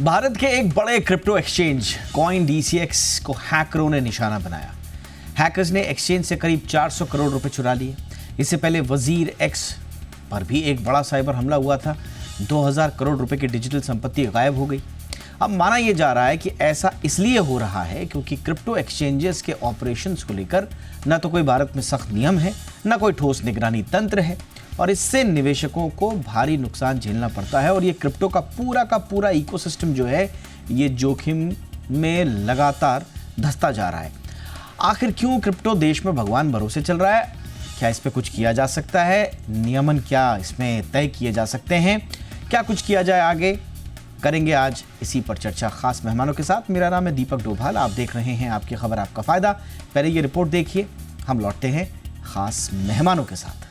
भारत के एक बड़े क्रिप्टो एक्सचेंज कॉइन डीसीएक्स को हैकरों ने निशाना बनाया। हैकर्स ने एक्सचेंज से करीब 400 करोड़ रुपए चुरा लिए। इससे पहले वजीर एक्स पर भी एक बड़ा साइबर हमला हुआ था। 2000 करोड़ रुपए की डिजिटल संपत्ति गायब हो गई। अब माना यह जा रहा है कि ऐसा इसलिए हो रहा है क्योंकि क्रिप्टो एक्सचेंजेस के ऑपरेशंस को लेकर न तो कोई भारत में सख्त नियम है, न कोई ठोस निगरानी तंत्र है, और इससे निवेशकों को भारी नुकसान झेलना पड़ता है। और ये क्रिप्टो का पूरा इकोसिस्टम जो है ये जोखिम में लगातार धंसता जा रहा है। आखिर क्यों क्रिप्टो देश में भगवान भरोसे चल रहा है? क्या इस पे कुछ किया जा सकता है? नियमन क्या इसमें तय किए जा सकते हैं? क्या कुछ किया जाए आगे? करेंगे आज इसी पर चर्चा खास मेहमानों के साथ। मेरा नाम है दीपक डोभाल, आप देख रहे हैं आपकी खबर आपका फायदा। पहले ये रिपोर्ट देखिए, हम लौटते हैं खास मेहमानों के साथ।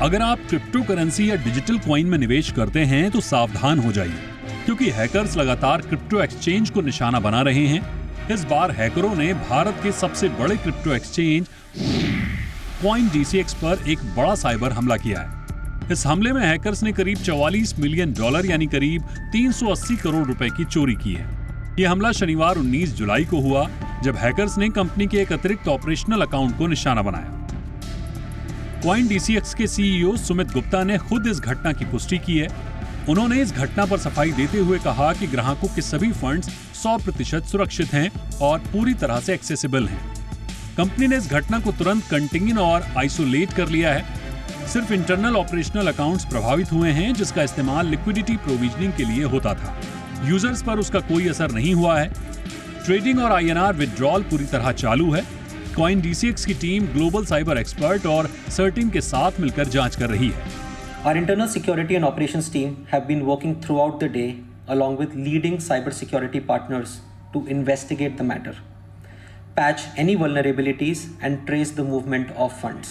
अगर आप क्रिप्टो करेंसी या डिजिटल कॉइन में निवेश करते हैं तो सावधान हो जाइए, क्योंकि हैकर्स लगातार क्रिप्टो एक्सचेंज को निशाना बना रहे हैं। इस बार हैकरों ने भारत के सबसे बड़े क्रिप्टो एक्सचेंज कॉइन डीसीएक्स पर एक बड़ा साइबर हमला किया है। इस हमले में हैकर्स ने करीब $44 मिलियन यानी करीब 380 करोड़ रुपए की चोरी की है। यह हमला शनिवार 19 जुलाई को हुआ, जब हैकर्स ने कंपनी के एक अतिरिक्त ऑपरेशनल अकाउंट को निशाना बनाया। कॉइन डीसीएक्स के सीईओ सुमित गुप्ता ने खुद इस घटना की पुष्टि की है। उन्होंने इस घटना पर सफाई देते हुए कहा कि ग्राहकों के सभी फंड्स 100% सुरक्षित हैं और पूरी तरह से एक्सेसिबल हैं। कंपनी ने इस घटना को तुरंत कंटेन और आइसोलेट कर लिया है। सिर्फ इंटरनल ऑपरेशनल अकाउंट्स प्रभावित हुए हैं, जिसका इस्तेमाल लिक्विडिटी प्रोविजनिंग के लिए होता था। यूजर्स पर उसका कोई असर नहीं हुआ है। ट्रेडिंग और आईएनआर विड्रॉल पूरी तरह चालू है। कॉइन डीसीएक्स की टीम ग्लोबल साइबर एक्सपर्ट और सर्टिन के साथ मिलकर जांच कर रही है। Our internal security and operations team have been working throughout the day along with leading cybersecurity partners to investigate the matter, patch any vulnerabilities and trace the movement of funds.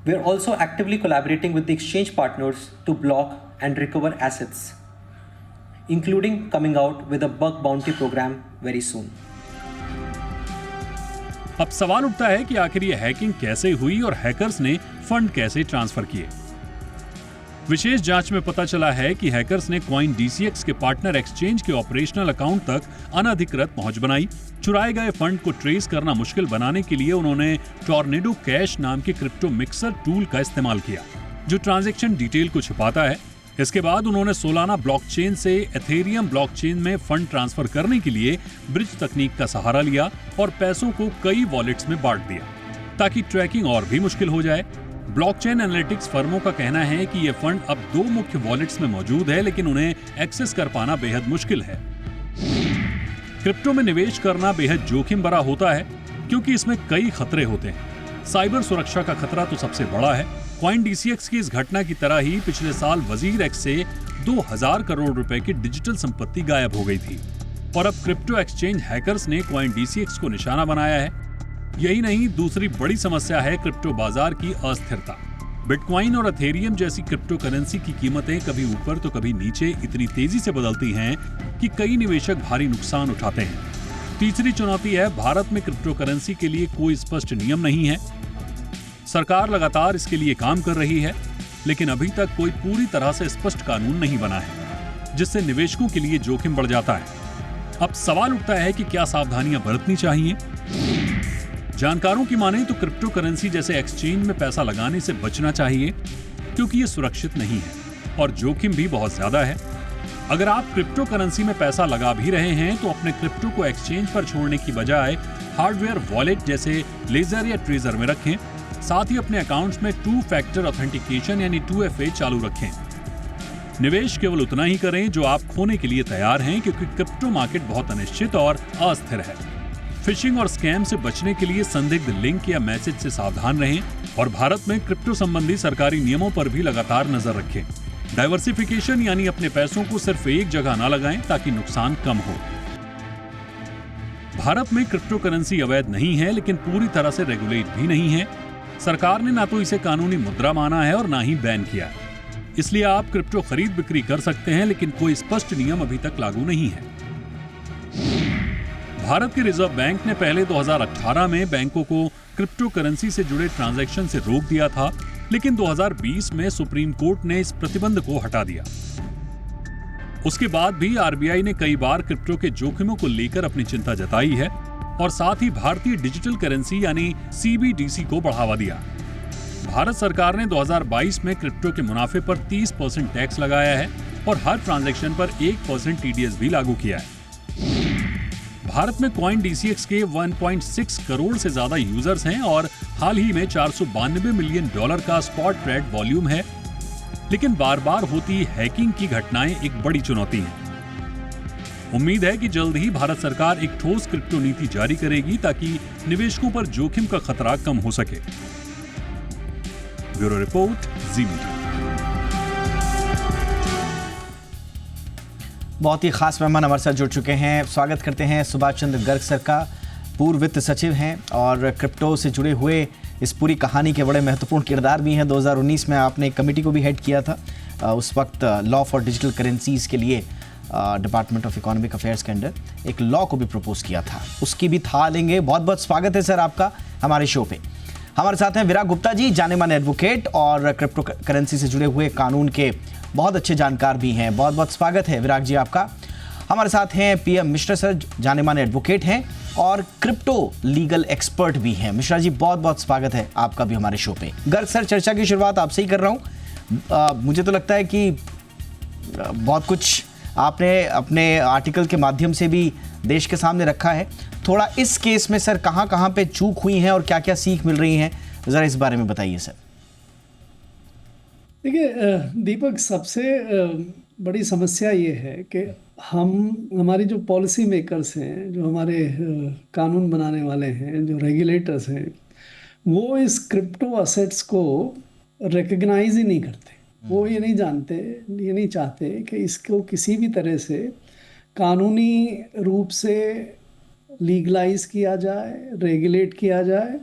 We are also actively collaborating with the exchange partners to block and recover assets, including coming out with a bug bounty program very soon. अब सवाल उठता है कि आखिर ये hacking कैसे हुई और हैकर्स ने फंड कैसे ट्रांसफर किए। विशेष जांच में पता चला है कि हैकर्स ने कॉइन डीसीएक्स के पार्टनर एक्सचेंज के ऑपरेशनल अकाउंट तक अनधिकृत पहुंच बनाई। चुराए गए फंड को ट्रेस करना मुश्किल बनाने के लिए उन्होंने टॉर्नेडो कैश नाम के क्रिप्टो मिक्सर टूल का इस्तेमाल किया, जो ट्रांजैक्शन डिटेल को छिपाता है। इसके बाद उन्होंने सोलाना ब्लॉकचेन से एथेरियम ब्लॉकचेन में फंड ट्रांसफर करने के लिए ब्रिज तकनीक का सहारा लिया और पैसों को कई वॉलेट्स में बांट दिया, ताकि ट्रैकिंग और भी मुश्किल हो जाए। ब्लॉकचेन एनालिटिक्स फर्मों का कहना है कि ये फंड अब 2 मुख्य वॉलेट्स में मौजूद है, लेकिन उन्हें एक्सेस कर पाना बेहद मुश्किल है। क्रिप्टो में निवेश करना बेहद जोखिम भरा होता है, क्योंकि इसमें कई खतरे होते हैं। साइबर सुरक्षा का खतरा तो सबसे बड़ा है। कॉइन डीसीएक्स की इस घटना की तरह ही पिछले साल वजीर एक्स से 2000 करोड़ रुपए की डिजिटल संपत्ति गायब हो गई थी, और अब क्रिप्टो एक्सचेंज हैकर्स ने कॉइन डीसीएक्स को निशाना बनाया है। यही नहीं, दूसरी बड़ी समस्या है क्रिप्टो बाजार की अस्थिरता। बिटकॉइन और एथेरियम जैसी क्रिप्टो करेंसी की कीमतें कभी ऊपर तो कभी नीचे इतनी तेजी से बदलती हैं कि कई निवेशक भारी नुकसान उठाते हैं। तीसरी चुनौती है, भारत में क्रिप्टो करेंसी के लिए कोई स्पष्ट नियम नहीं है। सरकार लगातार इसके लिए काम कर रही है, लेकिन अभी तक कोई पूरी तरह से स्पष्ट कानून नहीं बना है, जिससे निवेशकों के लिए जोखिम बढ़ जाता है। अब सवाल उठता है कि क्या सावधानियां बरतनी चाहिए। जानकारों की माने तो क्रिप्टो करेंसी जैसे एक्सचेंज में पैसा लगाने से बचना चाहिए, क्योंकि ये सुरक्षित नहीं है और जोखिम भी बहुत ज्यादा है। अगर आप क्रिप्टो करेंसी में पैसा लगा भी रहे हैं तो अपने क्रिप्टो को एक्सचेंज पर छोड़ने की बजाय हार्डवेयर वॉलेट जैसे लेजर या ट्रेजर में रखें। साथ ही अपने अकाउंट्स में 2 फैक्टर ऑथेंटिकेशन यानी 2FA चालू रखें। निवेश केवल उतना ही करें जो आप खोने के लिए तैयार हैं, क्योंकि क्रिप्टो मार्केट बहुत अनिश्चित और अस्थिर है। फिशिंग और स्कैम से बचने के लिए संदिग्ध लिंक या मैसेज से सावधान रहें और भारत में क्रिप्टो संबंधी सरकारी नियमों पर भी लगातार नजर रखें। डाइवर्सिफिकेशन यानी अपने पैसों को सिर्फ एक जगह ना लगाएं, ताकि नुकसान कम हो। भारत में क्रिप्टो करेंसी अवैध नहीं है, लेकिन पूरी तरह से रेगुलेट भी नहीं है। सरकार ने ना तो इसे कानूनी मुद्रा माना है और ना ही बैन किया। इसलिए आप क्रिप्टो खरीद बिक्री कर सकते हैं, लेकिन कोई स्पष्ट नियम अभी तक लागू नहीं है। भारत के रिजर्व बैंक ने पहले 2018 में बैंकों को क्रिप्टो करेंसी से जुड़े ट्रांजैक्शन से रोक दिया था, लेकिन 2020 में सुप्रीम कोर्ट ने इस प्रतिबंध को हटा दिया। उसके बाद भी आरबीआई ने कई बार क्रिप्टो के जोखिमों को लेकर अपनी चिंता जताई है और साथ ही भारतीय डिजिटल करेंसी यानी सीबीडीसी को बढ़ावा दिया। भारत सरकार ने 2022 में क्रिप्टो के मुनाफे पर 30% टैक्स लगाया है और हर ट्रांजैक्शन पर 1% टीडीएस भी लागू किया है। भारत में कॉइन डीसीएक्स के 1.6 करोड़ से ज्यादा यूजर्स हैं और हाल ही में $492 मिलियन का स्पॉट ट्रेड वॉल्यूम है, लेकिन बार बार होती हैकिंग की घटनाएं एक बड़ी चुनौती हैं। उम्मीद है कि जल्द ही भारत सरकार एक ठोस क्रिप्टो नीति जारी करेगी ताकि निवेशकों पर जोखिम का खतरा कम हो सके। ब्यूरो रिपोर्ट, जी मीडिया। बहुत ही खास मेहमान हमारे साथ जुड़ चुके हैं। स्वागत करते हैं सुभाष चंद्र गर्ग सर का। पूर्व वित्त सचिव हैं और क्रिप्टो से जुड़े हुए इस पूरी कहानी के बड़े महत्वपूर्ण किरदार भी हैं। 2019 में आपने एक कमेटी को भी हेड किया था। उस वक्त लॉ फॉर डिजिटल करेंसीज के लिए डिपार्टमेंट ऑफ इकोनॉमिक अफेयर्स के अंडर एक लॉ को भी प्रपोज किया था, उसकी भी था लेंगे। बहुत बहुत स्वागत है सर आपका हमारे शो पे। हमारे साथ हैं विराग गुप्ता जी, जाने माने एडवोकेट और क्रिप्टो करेंसी से जुड़े हुए कानून के बहुत अच्छे जानकार भी हैं। बहुत बहुत स्वागत है विराग जी आपका। हमारे साथ हैं पीएम मिश्रा सर, जाने माने एडवोकेट हैं और क्रिप्टो लीगल एक्सपर्ट भी हैं। मिश्रा जी बहुत बहुत स्वागत है आपका भी हमारे शो पे। गर्ग सर, चर्चा की शुरुआत आपसे ही कर रहा हूँ। मुझे तो लगता है कि बहुत कुछ आपने अपने आर्टिकल के माध्यम से भी देश के सामने रखा है। थोड़ा इस केस में सर कहाँ पे चूक हुई है और क्या क्या सीख मिल रही हैं, ज़रा इस बारे में बताइए सर। देखिए दीपक, सबसे बड़ी समस्या ये है कि हमारी जो पॉलिसी मेकर्स हैं, जो हमारे कानून बनाने वाले हैं, जो रेगुलेटर्स हैं, वो इस क्रिप्टो असेट्स को रिकग्नाइज ही नहीं करते। वो ये नहीं जानते, ये नहीं चाहते कि इसको किसी भी तरह से कानूनी रूप से लीगलाइज किया जाए, रेगुलेट किया जाए,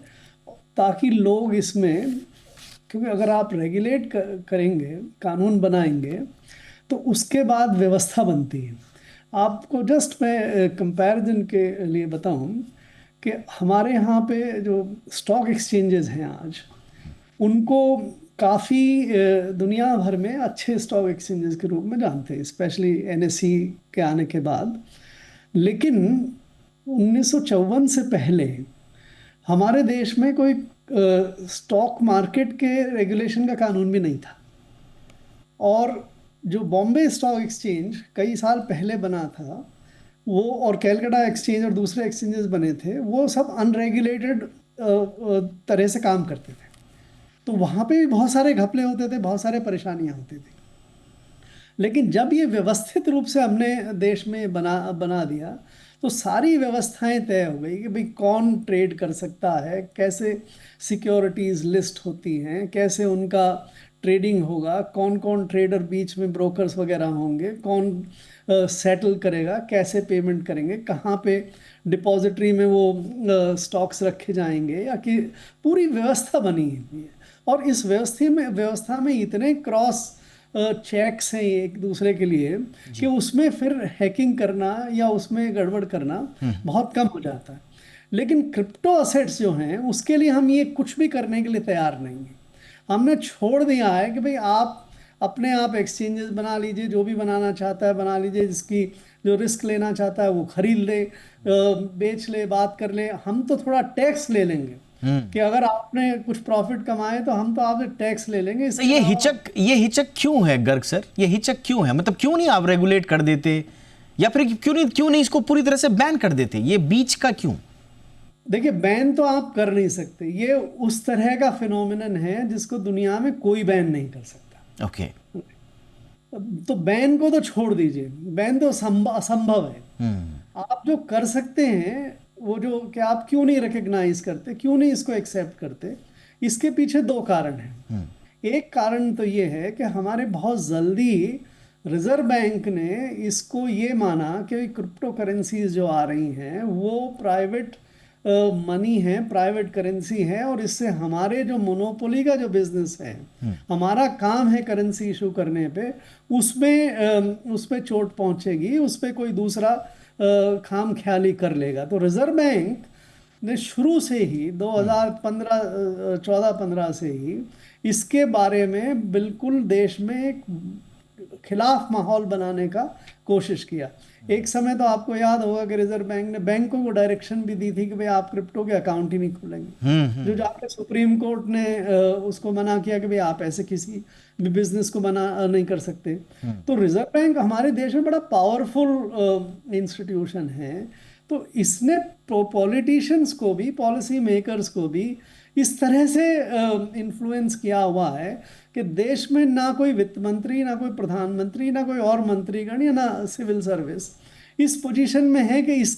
ताकि लोग इसमें, क्योंकि अगर आप रेगुलेट करेंगे, कानून बनाएंगे, तो उसके बाद व्यवस्था बनती है। आपको जस्ट मैं कंपैरिजन के लिए बताऊं कि हमारे यहाँ पे जो स्टॉक एक्सचेंजेस हैं आज, उनको काफ़ी दुनिया भर में अच्छे स्टॉक एक्सचेंजेस के रूप में जानते हैं, स्पेशली एनएसई के आने के बाद। लेकिन 1954 से पहले हमारे देश में कोई स्टॉक मार्केट के रेगुलेशन का कानून भी नहीं था। और जो बॉम्बे स्टॉक एक्सचेंज कई साल पहले बना था, वो, और कैलकाटा एक्सचेंज और दूसरे एक्सचेंजेस बने थे, वो सब अनरेगुलेटेड तरह से काम करते थे। तो वहाँ पे भी बहुत सारे घपले होते थे, बहुत सारे परेशानियाँ होती थी। लेकिन जब ये व्यवस्थित रूप से हमने देश में बना दिया, तो सारी व्यवस्थाएं तय हो गई कि भाई कौन ट्रेड कर सकता है, कैसे सिक्योरिटीज़ लिस्ट होती हैं, कैसे उनका ट्रेडिंग होगा, कौन कौन ट्रेडर बीच में ब्रोकर्स वगैरह होंगे, कौन सेटल करेगा, कैसे पेमेंट करेंगे, कहाँ पे डिपॉजिटरी में वो स्टॉक्स रखे जाएंगे, या कि पूरी व्यवस्था बनी हुई है। और इस व्यवस्था में इतने क्रॉस चेक्स हैं एक दूसरे के लिए कि उसमें फिर हैकिंग करना या उसमें गड़बड़ करना बहुत कम हो जाता है। लेकिन क्रिप्टो असेट्स जो हैं, उसके लिए हम ये कुछ भी करने के लिए तैयार नहीं हैं। हमने छोड़ दिया है कि भाई आप अपने आप एक्सचेंजेस बना लीजिए, जो भी बनाना चाहता है बना लीजिए, जिसकी जो रिस्क लेना चाहता है वो खरीद ले, बेच ले, बात कर ले। हम तो थोड़ा टैक्स ले लेंगे कि अगर आपने कुछ प्रॉफिट कमाए तो हम तो आपसे टैक्स ले लेंगे। तो ये हिचक क्यों है गर्ग सर? ये हिचक क्यों है? मतलब क्यों नहीं आप रेगुलेट कर देते, या फिर क्यों नहीं इसको पूरी तरह से बैन कर देते? ये बीच का क्यों? देखिए, बैन तो आप कर नहीं सकते। ये उस तरह का फिनोमिनन है जिसको दुनिया में कोई बैन नहीं कर सकता। ओके। तो बैन को तो छोड़ दीजिए, बैन तो असंभव है। आप जो कर सकते हैं वो जो कि आप क्यों नहीं रिकग्नाइज करते, क्यों नहीं इसको एक्सेप्ट करते, इसके पीछे दो कारण हैं। एक कारण तो ये है कि हमारे बहुत जल्दी रिजर्व बैंक ने इसको ये माना कि क्रिप्टो करेंसीज जो आ रही हैं वो प्राइवेट मनी है, प्राइवेट करेंसी है, और इससे हमारे जो मोनोपोली का जो बिजनेस है, हमारा काम है करेंसी इशू करने पे, उसमें चोट पहुंचेगी, उस पे कोई दूसरा खाम ख्याली कर लेगा। तो रिजर्व बैंक ने शुरू से ही 2014-15 से ही इसके बारे में बिल्कुल देश में एक खिलाफ माहौल बनाने का कोशिश किया। एक समय तो आपको याद होगा कि रिजर्व बैंक ने बैंकों को डायरेक्शन भी दी थी कि भाई आप क्रिप्टो के अकाउंट ही नहीं खोलेंगे, जो जाके सुप्रीम कोर्ट ने उसको मना किया कि भाई आप ऐसे किसी भी बिजनेस को मना नहीं कर सकते। तो रिजर्व बैंक हमारे देश में बड़ा पावरफुल इंस्टीट्यूशन है। तो इसने पॉलिटिशियंस को भी, पॉलिसी मेकर्स को भी इस तरह से इन्फ्लुएंस किया हुआ है कि देश में ना कोई वित्त मंत्री, ना कोई प्रधानमंत्री, ना कोई और मंत्रीगण या ना सिविल सर्विस इस पोजीशन में है कि इस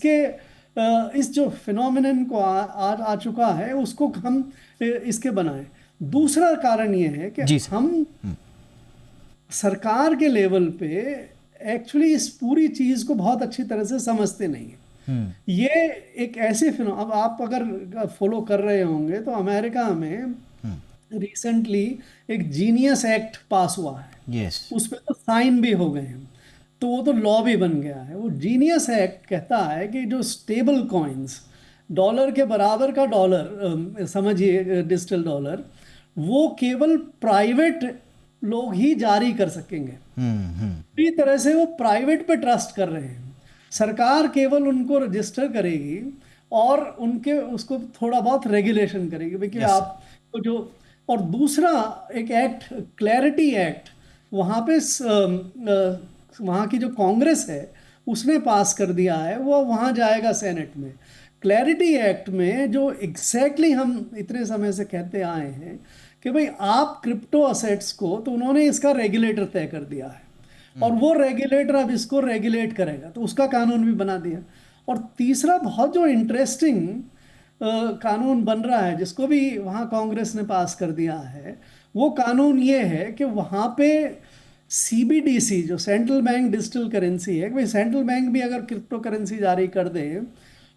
जो फिनोमिनन को आ चुका है उसको हम इसके बनाएं। दूसरा कारण ये है कि हम सरकार के लेवल पे एक्चुअली इस पूरी चीज़ को बहुत अच्छी तरह से समझते नहीं है। ये एक ऐसे अब आप अगर फॉलो कर रहे होंगे तो अमेरिका में रिसेंटली एक जीनियस एक्ट पास हुआ है। उस पर तो साइन भी हो गए हैं, तो वो तो लॉ भी बन गया है। वो जीनियस एक्ट कहता है कि जो स्टेबल कॉइन्स, डॉलर के बराबर का डॉलर समझिए, डिजिटल डॉलर, वो केवल प्राइवेट लोग ही जारी कर सकेंगे। इस तरह से वो प्राइवेट पे ट्रस्ट कर रहे हैं। सरकार केवल उनको रजिस्टर करेगी और उसको थोड़ा बहुत रेगुलेशन करेगी भाई कि आपको जो। और दूसरा एक एक्ट, क्लैरिटी एक्ट, वहाँ पे वहाँ की जो कांग्रेस है उसने पास कर दिया है, वो वहाँ जाएगा सेनेट में। क्लैरिटी एक्ट में जो एग्जैक्टली हम इतने समय से कहते आए हैं कि भाई आप क्रिप्टो असेट्स को, तो उन्होंने इसका रेगुलेटर तय कर दिया है और वो रेगुलेटर अब इसको रेगुलेट करेगा, तो उसका कानून भी बना दिया। और तीसरा बहुत जो इंटरेस्टिंग कानून बन रहा है जिसको भी वहाँ कांग्रेस ने पास कर दिया है, वो कानून ये है कि वहाँ पे CBDC जो सेंट्रल बैंक डिजिटल करेंसी है, भाई सेंट्रल बैंक भी अगर क्रिप्टो करेंसी जारी कर दे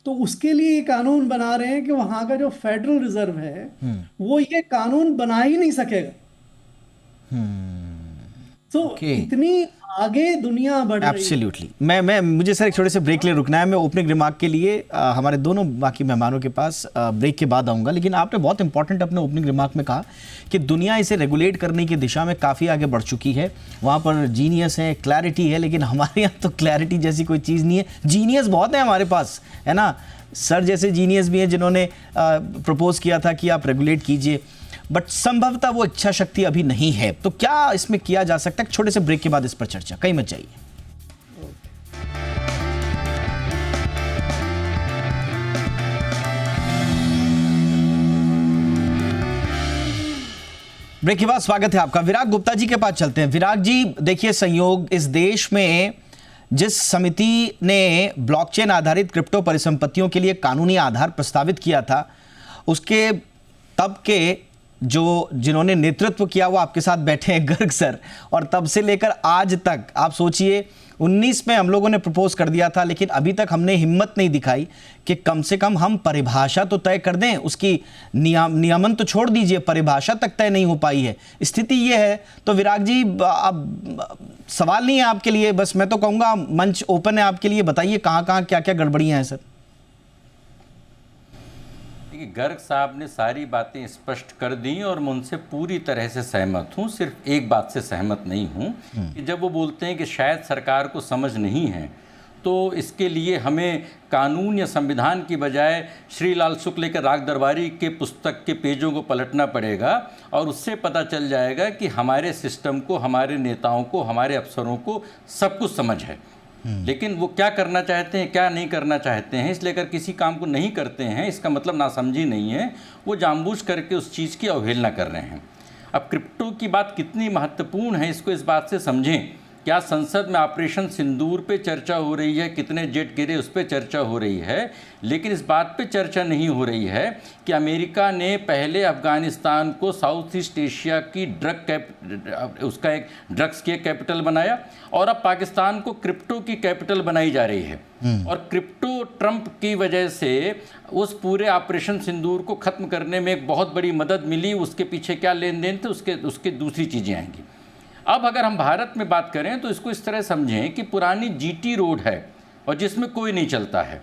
तो उसके लिए ये कानून बना रहे हैं कि वहाँ का जो फेडरल रिजर्व है वो ये कानून बना ही नहीं सकेगा। तो इतनी आगे दुनिया बढ़ रही है। एब्सोल्युटली। मुझे सर एक छोटे से ब्रेक ले रुकना है। मैं ओपनिंग रिमार्क के लिए हमारे दोनों बाकी मेहमानों के पास ब्रेक के बाद आऊँगा, लेकिन आपने बहुत इंपॉर्टेंट अपने ओपनिंग रिमार्क में कहा कि दुनिया इसे रेगुलेट करने की दिशा में काफ़ी आगे बढ़ चुकी है। वहाँ पर जीनियस है, क्लैरिटी है, लेकिन हमारे यहाँ तो क्लैरिटी जैसी कोई चीज़ नहीं है। जीनियस बहुत है हमारे पास, है ना। सर जैसे जीनियस भी हैं जिन्होंने प्रपोज किया था कि आप रेगुलेट कीजिए, बट संभवतः वो इच्छा शक्ति अभी नहीं है। तो क्या इसमें किया जा सकता है? छोटे से ब्रेक के बाद इस पर चर्चा, कहीं मत जाइए। ब्रेक के बाद स्वागत है आपका। विराग गुप्ता जी के पास चलते हैं। विराग जी, देखिए संयोग, इस देश में जिस समिति ने ब्लॉकचेन आधारित क्रिप्टो परिसंपत्तियों के लिए कानूनी आधार प्रस्तावित किया था, उसके तब के जिन्होंने नेतृत्व किया वो आपके साथ बैठे हैं, गर्ग सर, और तब से लेकर आज तक आप सोचिए 19 में हम लोगों ने प्रपोज कर दिया था, लेकिन अभी तक हमने हिम्मत नहीं दिखाई कि कम से कम हम परिभाषा तो तय कर दें। उसकी नियमन तो छोड़ दीजिए, परिभाषा तक तय नहीं हो पाई है। स्थिति ये है। तो विराग जी, अब सवाल नहीं है आपके लिए, बस मैं तो कहूँगा मंच ओपन है आपके लिए। बताइए कहाँ कहाँ क्या क्या गड़बड़ियाँ हैं सर। गर्ग साहब ने सारी बातें स्पष्ट कर दी और मैं उनसे पूरी तरह से सहमत हूँ। सिर्फ एक बात से सहमत नहीं हूँ कि जब वो बोलते हैं कि शायद सरकार को समझ नहीं है, तो इसके लिए हमें कानून या संविधान की बजाय श्री लाल शुक्ल के राग दरबारी के पुस्तक के पेजों को पलटना पड़ेगा और उससे पता चल जाएगा कि हमारे सिस्टम को, हमारे नेताओं को, हमारे अफसरों को सब कुछ समझ है, लेकिन वो क्या करना चाहते हैं, क्या नहीं करना चाहते हैं। इसलिए अगर किसी काम को नहीं करते हैं, इसका मतलब नासमझी नहीं है, वो जानबूझ करके उस चीज़ की अवहेलना कर रहे हैं। अब क्रिप्टो की बात कितनी महत्वपूर्ण है, इसको इस बात से समझें क्या संसद में ऑपरेशन सिंदूर पे चर्चा हो रही है, कितने जेट गिरे उस पे चर्चा हो रही है, लेकिन इस बात पे चर्चा नहीं हो रही है कि अमेरिका ने पहले अफगानिस्तान को साउथ ईस्ट एशिया की उसका एक ड्रग्स की कैपिटल बनाया और अब पाकिस्तान को क्रिप्टो की कैपिटल बनाई जा रही है। और क्रिप्टो ट्रंप की वजह से उस पूरे ऑपरेशन सिंदूर को खत्म करने में एक बहुत बड़ी मदद मिली। उसके पीछे क्या लेन देन थे उसके दूसरी चीज़ें आएंगी। अब अगर हम भारत में बात करें तो इसको इस तरह समझें कि पुरानी जीटी रोड है और जिसमें कोई नहीं चलता है,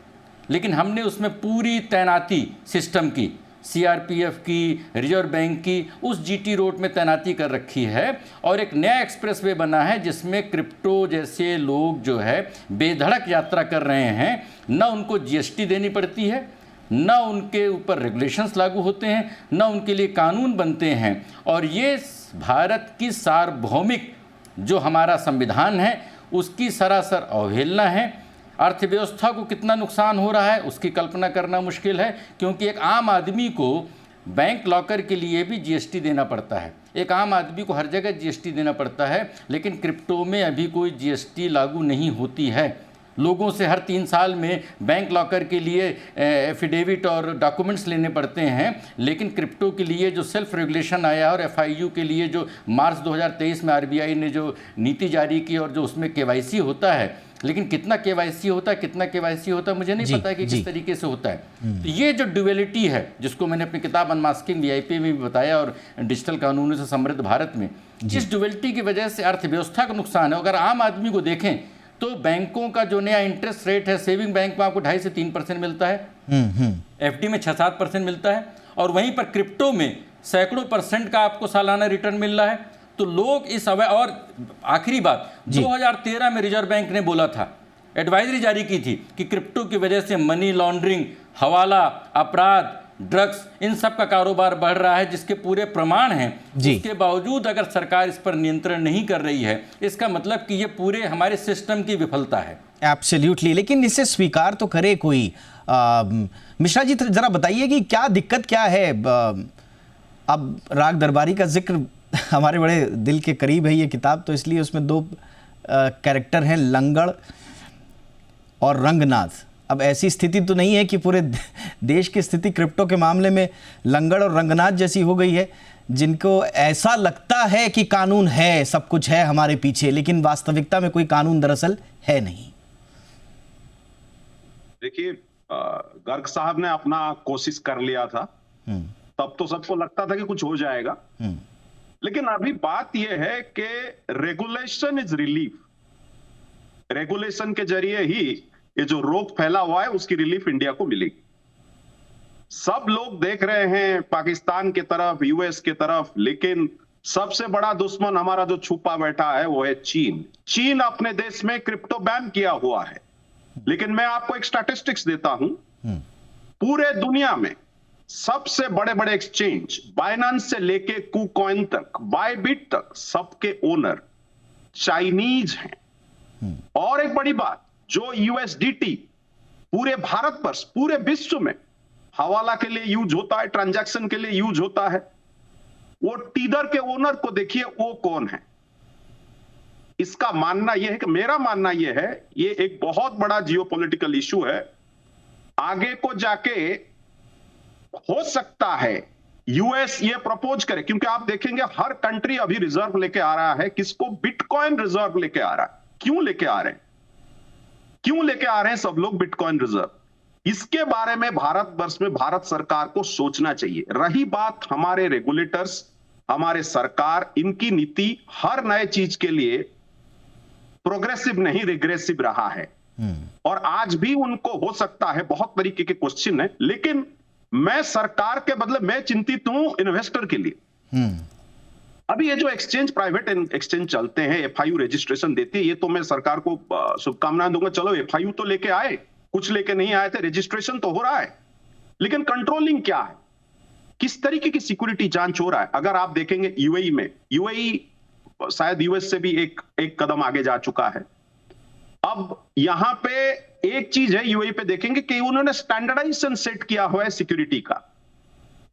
लेकिन हमने उसमें पूरी तैनाती सिस्टम की, सीआरपीएफ की, रिजर्व बैंक की, उस जीटी रोड में तैनाती कर रखी है और एक नया एक्सप्रेसवे बना है जिसमें क्रिप्टो जैसे लोग जो है बेधड़क यात्रा कर रहे हैं। न उनको जीएसटी देनी पड़ती है, न उनके ऊपर रेगुलेशंस लागू होते हैं, न उनके लिए कानून बनते हैं। और ये भारत की सार्वभौमिक जो हमारा संविधान है उसकी सरासर अवहेलना है। अर्थव्यवस्था को कितना नुकसान हो रहा है उसकी कल्पना करना मुश्किल है, क्योंकि एक आम आदमी को बैंक लॉकर के लिए भी जीएसटी देना पड़ता है, एक आम आदमी को हर जगह जीएसटी देना पड़ता है, लेकिन क्रिप्टो में अभी कोई जीएसटी लागू नहीं होती है। लोगों से हर 3 साल में बैंक लॉकर के लिए एफिडेविट और डॉक्यूमेंट्स लेने पड़ते हैं, लेकिन क्रिप्टो के लिए जो सेल्फ रेगुलेशन आया और एफआईयू के लिए जो मार्च 2023 में आरबीआई ने जो नीति जारी की और जो उसमें केवाईसी होता है, लेकिन कितना केवाईसी होता है मुझे नहीं पता कि किस तरीके से होता है। तो ये जो ड्यूअलिटी है जिसको मैंने अपनी किताब अनमास्किंग वीआईपी में भी बताया और डिजिटल कानूनों से समृद्ध भारत में, इस ड्यूअलिटी की वजह से अर्थव्यवस्था का नुकसान है। अगर आम आदमी को देखें तो बैंकों का जो नया इंटरेस्ट रेट है, सेविंग बैंक में आपको 2.5 से 3% मिलता है, एफडी में 6-7% मिलता है, और वहीं पर क्रिप्टो में सैकड़ों % का आपको सालाना रिटर्न मिल रहा है। तो लोग इस और आखिरी बात 2013 में रिजर्व बैंक ने बोला था, एडवाइजरी जारी की थी कि क्रिप्टो की वजह से मनी लॉन्ड्रिंग, हवाला, अपराध, ड्रग्स, इन सब का कारोबार बढ़ रहा है, जिसके पूरे प्रमाण हैं। इसके बावजूद अगर सरकार इस पर नियंत्रण नहीं कर रही है, इसका मतलब कि ये पूरे हमारे सिस्टम की विफलता है। एब्सोल्युटली, लेकिन इसे स्वीकार तो करे कोई। मिश्रा जी जरा बताइए कि क्या दिक्कत क्या है। अब राग दरबारी का जिक्र हमारे बड़े दिल के करीब है ये किताब, तो इसलिए उसमें 2 कैरेक्टर हैं, लंगड़ और रंगनाथ। अब ऐसी स्थिति तो नहीं है कि पूरे देश की स्थिति क्रिप्टो के मामले में लंगड़ और रंगनाथ जैसी हो गई है, जिनको ऐसा लगता है कि कानून है, सब कुछ है हमारे पीछे, लेकिन वास्तविकता में कोई कानून दरअसल है नहीं। देखिए, गर्ग साहब ने अपना कोशिश कर लिया था, तब तो सबको लगता था कि कुछ हो जाएगा, लेकिन अभी बात यह है कि रेगुलेशन इज रिलीफ। रेगुलेशन के जरिए ही ये जो रोग फैला हुआ है उसकी रिलीफ इंडिया को मिलेगी। सब लोग देख रहे हैं पाकिस्तान की तरफ, यूएस की तरफ, लेकिन सबसे बड़ा दुश्मन हमारा जो छुपा बैठा है वो है चीन। चीन अपने देश में क्रिप्टो बैन किया हुआ है, लेकिन मैं आपको एक स्टैटिस्टिक्स देता हूं। पूरे दुनिया में सबसे बड़े बड़े एक्सचेंज, बाइनेंस से लेके कुकॉइन तक, बायबिट तक, सबके ओनर चाइनीज हैं। और एक बड़ी बात, जो यूएसडीटी पूरे भारत पर, पूरे विश्व में हवाला के लिए यूज होता है, ट्रांजैक्शन के लिए यूज होता है, वो टीदर के ओनर को देखिए वो कौन है। इसका मानना यह है कि, मेरा मानना यह है, ये एक बहुत बड़ा जियोपॉलिटिकल इशू है। आगे को जाके हो सकता है यूएस ये प्रपोज करे, क्योंकि आप देखेंगे हर कंट्री अभी रिजर्व लेके आ रहा है। किसको? बिटकॉइन रिजर्व लेके आ रहा है। क्यों लेके आ रहे हैं? क्यों लेके आ रहे हैं सब लोग बिटकॉइन रिजर्व? इसके बारे में भारतवर्ष में भारत सरकार को सोचना चाहिए। रही बात हमारे रेगुलेटर्स, हमारे सरकार, इनकी नीति हर नए चीज के लिए प्रोग्रेसिव नहीं रिग्रेसिव रहा है, और आज भी उनको हो सकता है बहुत तरीके के क्वेश्चन है, लेकिन मैं सरकार के बदले मैं चिंतित हूं इन्वेस्टर के लिए। अभी ये जो एक्सचेंज, प्राइवेट एक्सचेंज चलते हैं, एफआईयू रजिस्ट्रेशन देती है, ये तो मैं सरकार को शुभकामनाएं दूंगा। चलो एफआईयू तो लेके आए, कुछ लेके नहीं आए थे, रजिस्ट्रेशन तो हो रहा है, लेकिन कंट्रोलिंग क्या है? किस तरीके की सिक्योरिटी जांच हो रहा है? अगर आप देखेंगे यूएई में, यूएई शायद यूएस से भी एक कदम आगे जा चुका है। अब यहां पे एक चीज है, यूएई पे देखेंगे कि उन्होंने स्टैंडर्डाइजेशन सेट किया हुआ है सिक्योरिटी का।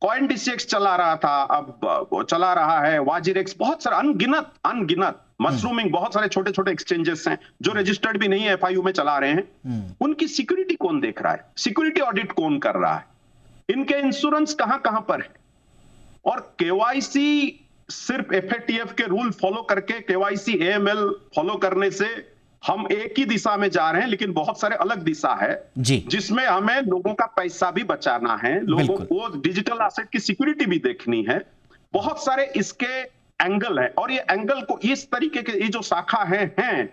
कॉइन डीसीएक्स चला रहा था, अब चला रहा है वाजिरेक्स, बहुत सारा अनगिनत मशरूमिंग, बहुत सारे छोटे छोटे एक्सचेंजेस हैं जो रजिस्टर्ड भी नहीं है, FIU में चला रहे हैं। उनकी सिक्योरिटी कौन देख रहा है? सिक्योरिटी ऑडिट कौन कर रहा है? इनके इंश्योरेंस कहां कहां पर है? और KYC सिर्फ FATF के रूल फॉलो करके, KYC AML फॉलो करने से हम एक ही दिशा में जा रहे हैं, लेकिन बहुत सारे अलग दिशा है जी, जिसमें हमें लोगों का पैसा भी बचाना है, लोगों को डिजिटल एसेट की सिक्योरिटी भी देखनी है। बहुत सारे इसके एंगल है, और ये एंगल को इस तरीके के, ये जो शाखा हैं,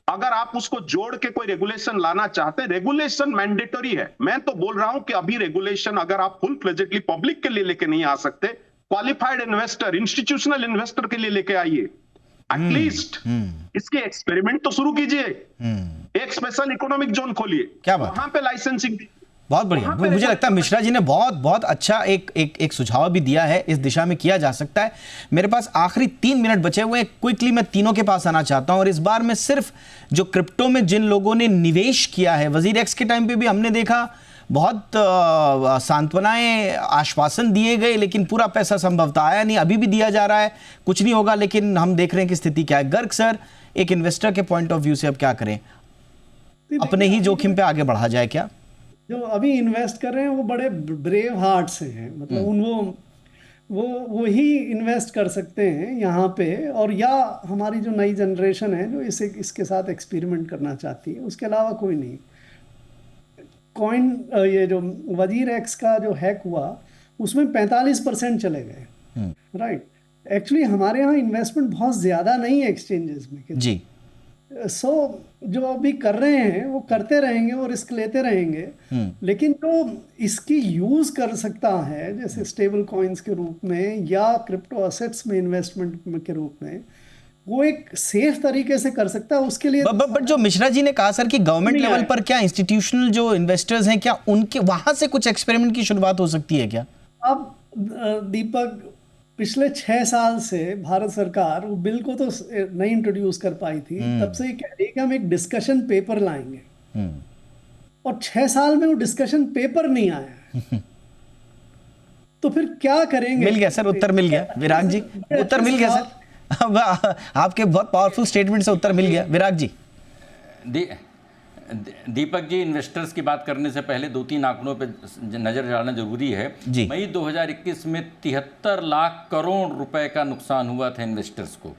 अगर आप उसको जोड़ के कोई रेगुलेशन लाना चाहते हैं, रेगुलेशन मैंडेटरी है। मैं तो बोल रहा हूं कि अभी रेगुलेशन अगर आप फुल फ्लेजेडली पब्लिक के लिए लेके नहीं आ सकते, क्वालिफाइड इन्वेस्टर, इंस्टीट्यूशनल इन्वेस्टर के लिए लेके आइए। एटलीस्ट इसके एक्सपेरिमेंट तो शुरू कीजिए, एक स्पेशल इकोनॉमिक जोन खोलिए, क्या बात, वहां पे लाइसेंसिंग। बहुत बढ़िया। मुझे लगता है मिश्रा जी ने बहुत अच्छा एक सुझाव भी दिया है, इस दिशा में किया जा सकता है। मेरे पास आखिरी 3 मिनट बचे हुए हैं, क्विकली मैं तीनों के पास आना चाहता हूं, और इस बार मैं सिर्फ जो क्रिप्टो में जिन लोगों ने निवेश किया है, वजीर एक्स के टाइम पे भी हमने देखा बहुत सांत्वनाएं, आश्वासन दिए गए, लेकिन पूरा पैसा संभवतः आया नहीं, अभी भी दिया जा रहा है, कुछ नहीं होगा, लेकिन हम देख रहे हैं कि स्थिति क्या है। गर्ग सर, एक इन्वेस्टर के पॉइंट ऑफ व्यू से अब क्या करें? अपने ही जोखिम पे आगे बढ़ा जाए क्या? जो अभी इन्वेस्ट कर रहे हैं वो बड़े ब्रेव हार्ट से हैं, मतलब वो ही इन्वेस्ट कर सकते हैं यहाँ पे, और या हमारी जो नई जनरेशन है जो इसके साथ एक्सपेरिमेंट करना चाहती है, उसके अलावा कोई नहीं। कॉइन, ये जो वजीर एक्स का जो हैक हुआ उसमें 45% चले गए, राइट। एक्चुअली हमारे यहाँ इन्वेस्टमेंट बहुत ज़्यादा नहीं है एक्सचेंजेस में जी। सो जो अभी कर रहे हैं वो करते रहेंगे और रिस्क लेते रहेंगे, लेकिन जो इसकी यूज कर सकता है जैसे स्टेबल कॉइन्स के रूप में या क्रिप्टो एसेट्स में इन्वेस्टमेंट के रूप में, वो एक सेफ तरीके से कर सकता है, उसके लिए बट जो मिश्रा जी ने कहा सर कि गवर्नमेंट लेवल पर क्या इंस्टीट्यूशनल जो इन्वेस्टर्स हैं, क्या उनके वहां से कुछ एक्सपेरिमेंट की शुरुआत हो सकती है क्या? अब दीपक, पिछले 6 साल से भारत सरकार वो बिल को तो नहीं इंट्रोड्यूस कर पाई थी, तब से कह रही है कि हम एक डिस्कशन पेपर लाएंगे, और 6 साल में वो डिस्कशन पेपर नहीं आया। तो फिर क्या करेंगे? मिल गया सर, उत्तर मिल गया। विराग जी, उत्तर मिल गया सर। आपके बहुत पावरफुल स्टेटमेंट से उत्तर मिल गया। विराग जी। दीपक जी, इन्वेस्टर्स की बात करने से पहले 2-3 आंकड़ों पे नजर डालना जरूरी है। मई 2021 में 73 लाख करोड़ रुपए का नुकसान हुआ था इन्वेस्टर्स को,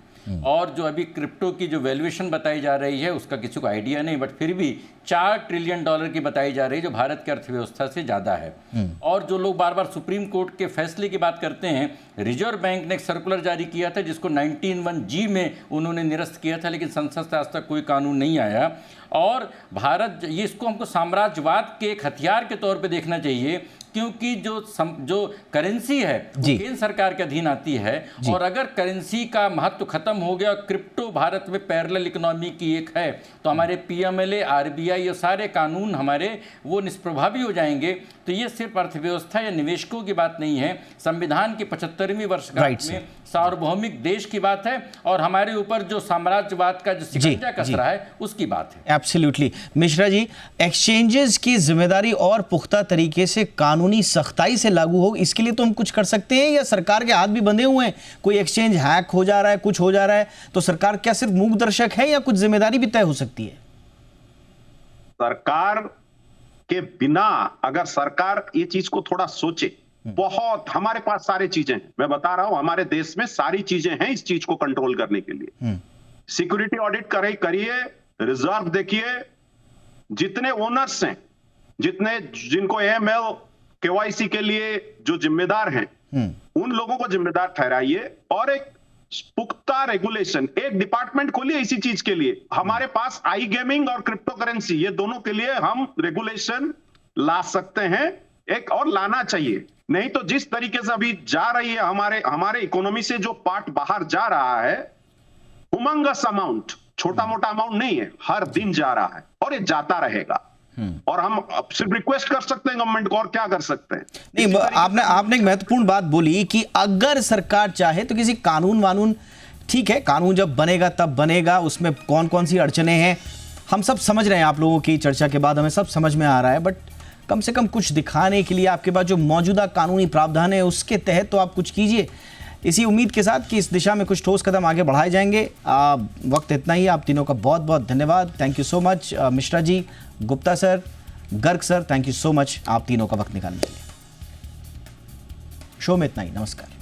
और जो अभी क्रिप्टो की जो वैल्यूएशन बताई जा रही है उसका किसी को आइडिया नहीं, बट फिर भी $4 ट्रिलियन की बताई जा रही है, जो भारत की अर्थव्यवस्था से ज़्यादा है। और जो लोग बार बार सुप्रीम कोर्ट के फैसले की बात करते हैं, रिजर्व बैंक ने एक सर्कुलर जारी किया था जिसको 19(1)(g) में उन्होंने निरस्त किया था, लेकिन संसद से आज तक कोई कानून नहीं आया। और भारत, ये इसको हमको साम्राज्यवाद के एक हथियार के तौर पे देखना चाहिए, क्योंकि जो करेंसी है वो केंद्र सरकार के अधीन आती है, और अगर करेंसी का महत्व खत्म हो गया, क्रिप्टो भारत में पैरेलल इकोनॉमी की एक है, तो हमारे PMLA, RBI, ये सारे कानून हमारे वो निष्प्रभावी हो जाएंगे। तो ये सिर्फ अर्थव्यवस्था या निवेशकों की बात नहीं है, संविधान की 75वीं वर्षगांठ में सार्वभौमिक देश की बात है, और हमारे ऊपर जो साम्राज्यवाद का जो शिकंजा कस रहा है उसकी बात है। एब्सोल्युटली। मिश्रा जी, एक्सचेंजेस की जिम्मेदारी और पुख्ता तरीके से कानूनी सख्ताई से लागू हो, इसके लिए तो हम कुछ कर सकते हैं, या सरकार के हाथ भी बंधे हुए हैं? कोई एक्सचेंज हैक हो जा रहा है, कुछ हो जा रहा है, तो सरकार क्या सिर्फ मूक दर्शक है, या कुछ जिम्मेदारी भी तय हो सकती है? सरकार के बिना, अगर सरकार ये चीज को थोड़ा सोचे, बहुत हमारे पास सारी चीजें हैं, मैं बता रहा हूं, हमारे देश में सारी चीजें हैं इस चीज को कंट्रोल करने के लिए। सिक्योरिटी ऑडिट करिए, रिजर्व देखिए, जितने ओनर्स हैं, जिनको AML KYC के लिए जो जिम्मेदार हैं, उन लोगों को जिम्मेदार ठहराइए, और एक पुख्ता रेगुलेशन, एक डिपार्टमेंट खोलिए इसी चीज के लिए। हमारे पास आई गेमिंग और क्रिप्टो करेंसी, ये दोनों के लिए हम रेगुलेशन ला सकते हैं, एक और लाना चाहिए। नहीं तो जिस तरीके से अभी जा रही है हमारे इकोनॉमी से जो पार्ट बाहर जा रहा है, हुमंगस अमाउंट, छोटा मोटा अमाउंट नहीं है, हर दिन जा रहा है, और ये जाता रहेगा। और हम सिर्फ रिक्वेस्ट कर सकते हैं गवर्नमेंट को, और क्या कर सकते हैं? नहीं, आपने एक महत्वपूर्ण बात बोली कि अगर सरकार चाहे तो किसी कानून, ठीक है, कानून जब बनेगा तब बनेगा, उसमें कौन कौन सी अड़चने हैं हम सब समझ रहे हैं, आप लोगों की चर्चा के बाद हमें सब समझ में आ रहा है, बट कम से कम कुछ दिखाने के लिए आपके पास जो मौजूदा कानूनी प्रावधान है उसके तहत तो आप कुछ कीजिए। इसी उम्मीद के साथ कि इस दिशा में कुछ ठोस कदम आगे बढ़ाए जाएंगे। वक्त इतना ही, आप तीनों का बहुत बहुत धन्यवाद। Thank you so much Mishra ji, Gupta sir, Garg sir, thank you so much आप तीनों का वक्त निकालने के लिए। शो में इतना ही, नमस्कार।